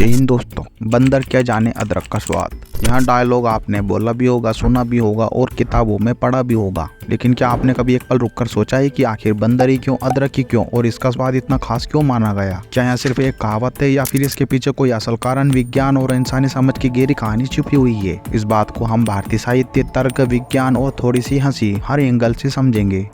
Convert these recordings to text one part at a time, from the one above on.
जय हिंद दोस्तों। बंदर क्या जाने अदरक का स्वाद। यहाँ डायलॉग आपने बोला भी होगा, सुना भी होगा और किताबों में पढ़ा भी होगा, लेकिन क्या आपने कभी एक पल रुककर सोचा है कि आखिर बंदर ही क्यों, अदरक ही क्यों और इसका स्वाद इतना खास क्यों माना गया? क्या यहाँ सिर्फ एक कहावत है या फिर इसके पीछे कोई असल कारण विज्ञान और इंसानी समझ की गहरी कहानी छुपी हुई है? इस बात को हम भारतीय साहित्य, तर्क, विज्ञान और थोड़ी सी हंसी हर एंगल से समझेंगे।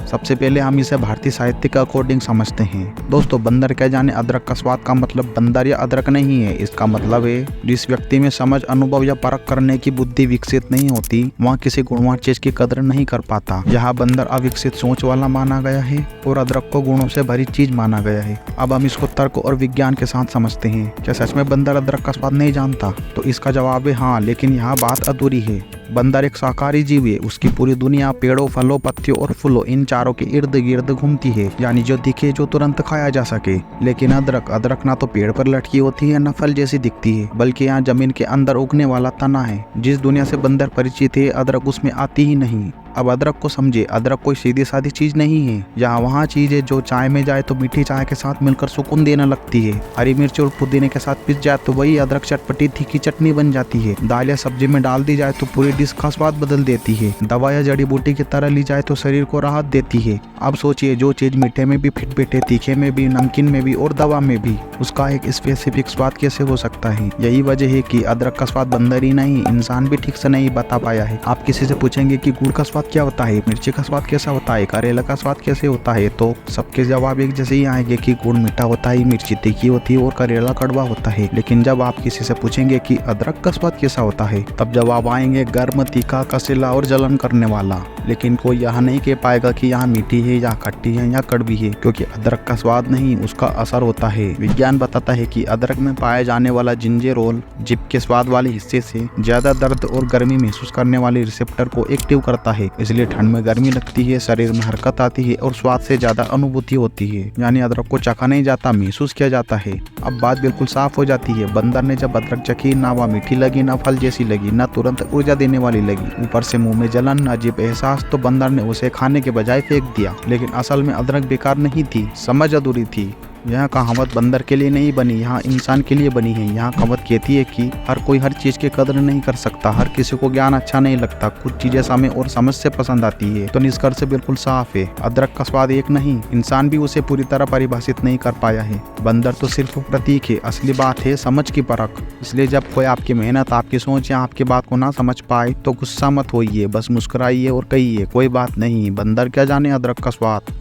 सबसे पहले हम इसे भारतीय साहित्य के अकॉर्डिंग समझते हैं। दोस्तों, बंदर क्या जाने अदरक का स्वाद का मतलब बंदर या अदरक नहीं है। इसका मतलब है जिस व्यक्ति में समझ, अनुभव या परख करने की बुद्धि विकसित नहीं होती, वह किसी गुणवान चीज की कदर नहीं कर पाता। यहाँ बंदर अविकसित सोच वाला माना गया है और अदरक को गुणों से भरी चीज माना गया है। अब हम इसको तर्क और विज्ञान के साथ समझते हैं। क्या सच में बंदर अदरक का स्वाद नहीं जानता? तो इसका जवाब है हाँ, लेकिन यहाँ बात अधूरी है। बंदर एक शाकाहारी जीव है। उसकी पूरी दुनिया पेड़ों, फलों, पत्तियों और फूलों इन चारों के इर्द गिर्द घूमती है, यानी जो दिखे, जो तुरंत खाया जा सके। लेकिन अदरक ना तो पेड़ पर लटकी होती है, न फल जैसी दिखती है, बल्कि यहाँ जमीन के अंदर उगने वाला तना है। जिस दुनिया से बंदर परिचित है, अदरक उसमें आती ही नहीं। अब अदरक को समझे। अदरक कोई सीधी सादी चीज नहीं है। यहाँ वहाँ चीज है जो चाय में जाए तो मीठी चाय के साथ मिलकर सुकून देने लगती है। हरी मिर्च और पुदीने के साथ पिस जाए तो वही अदरक चटपटी तीखी चटनी बन जाती है। दाल या सब्जी में डाल दी जाए तो पूरी डिश का स्वाद बदल देती है। दवा या जड़ी बूटी की तरह ली जाए तो शरीर को राहत देती है। अब सोचिए, जो चीज मीठे में भी फिट बैठे, तीखे में भी, नमकीन में भी और दवा में भी, उसका एक स्पेसिफिक स्वाद कैसे हो सकता है? यही वजह है कि अदरक का स्वाद बंदर ही नहीं, इंसान भी ठीक से नहीं बता पाया है। आप किसी से पूछेंगे कि गुड़ का स्वाद क्या होता है, मिर्ची का स्वाद कैसा होता है, करेला का स्वाद कैसे होता है, तो सबके जवाब एक जैसे ही आएंगे कि गुड़ मीठा होता है, मिर्ची तीखी होती है और करेला कड़वा होता है। लेकिन जब आप किसी से पूछेंगे कि अदरक का स्वाद कैसा होता है, तब जवाब आएंगे गर्म, तीखा, कसीला और जलन करने वाला। लेकिन कोई यह नहीं कह पाएगा कि यहाँ मीठी है या खट्टी है या कड़वी है, क्योंकि अदरक का स्वाद नहीं, उसका असर होता है। विज्ञान बताता है कि अदरक में पाया जाने वाला जिंजेरोल जिभ के स्वाद वाले हिस्से से ज्यादा दर्द और गर्मी महसूस करने वाले रिसेप्टर को एक्टिव करता है। इसलिए ठंड में गर्मी लगती है, शरीर में हरकत आती है और स्वाद से ज्यादा अनुभूति होती है। यानी अदरक को चखा नहीं जाता, महसूस किया जाता है। अब बात बिल्कुल साफ हो जाती है। बंदर ने जब अदरक चखी, ना वह मीठी लगी, ना फल जैसी लगी, ना तुरंत ऊर्जा देने वाली लगी, ऊपर से मुंह में जलन, अजीब एहसास। तो बंदर ने उसे खाने के बजाय फेंक दिया। लेकिन असल में अदरक बेकार नहीं थी, समझ अधूरी थी। यह कहावत बंदर के लिए नहीं बनी, यहाँ इंसान के लिए बनी है। यहाँ कहावत कहती है कि हर कोई हर चीज की कदर नहीं कर सकता, हर किसी को ज्ञान अच्छा नहीं लगता, कुछ चीजें समय और समझ से पसंद आती है। तो निष्कर्ष बिल्कुल साफ है, अदरक का स्वाद एक नहीं, इंसान भी उसे पूरी तरह परिभाषित नहीं कर पाया है। बंदर तो सिर्फ प्रतीक है, असली बात है समझ की परख। इसलिए जब कोई आपकी मेहनत, आपकी सोच या आपकी बात को ना समझ पाए तो गुस्सा मत होइए, बस मुस्कुराइए और कहिए कोई बात नहीं, बंदर क्या जाने अदरक का स्वाद।